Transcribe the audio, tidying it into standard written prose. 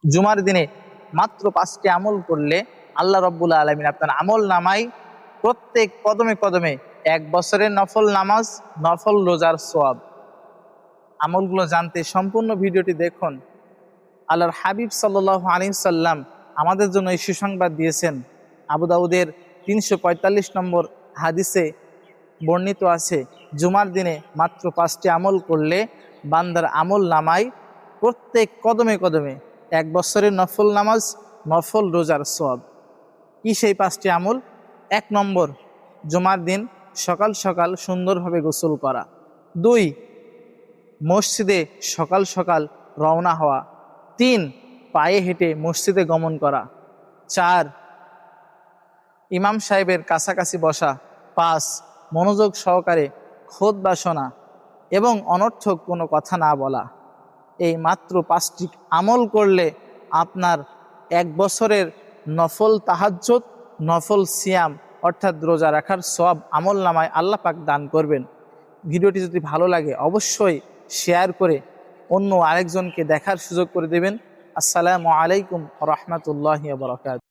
জুমার দিনে মাত্র 5টি আমল করলে আল্লাহ রাব্বুল আলামিন আপনার আমল নামায় প্রত্যেক কদমে কদমে 1 বছরের নফল নামাজ, নফল রোজার সওয়াব। আমলগুলো জানতে সম্পূর্ণ ভিডিওটি দেখুন। আল্লাহর হাবিব সাল্লাল্লাহু আলাইহি সাল্লাম আমাদের জন্য এই সুসংবাদ দিয়েছেন। আবু দাউদের 345 নম্বর হাদিসে বর্ণিত আছে, জুমার দিনে মাত্র 5টি আমল করলে বান্দার আমল নামায় প্রত্যেক কদমে কদমে 1 বছরের নফল নামাজ, নফল রোজার সওয়াব। কি সেই 5টি আমল? 1 নম্বর, জুমার দিন সকাল সকাল সুন্দরভাবে গোসল করা। 2, মসজিদে সকাল সকাল রওনা হওয়া। 3, পায়ে হেঁটে মসজিদে গমন করা। 4, ইমাম সাহেবের কাছাকাছি বসা। 5, মনোযোগ সহকারে খুতবা শোনা এবং অনর্থক কোনো কথা না বলা। এই মাত্র 5টি আমল করলে আপনার 1 বছরের নফল তাহাজ্জুদ, নফল সিয়াম অর্থাৎ রোজা রাখার সওয়াব আমল নামায় আল্লাহ পাক দান করবেন। ভিডিওটি যদি ভালো লাগে অবশ্যই শেয়ার করে অন্য আরেকজনকে দেখার সুযোগ করে দেবেন। আসসালামু আলাইকুম ওয়া রাহমাতুল্লাহি ওয়া বারাকাতুহু।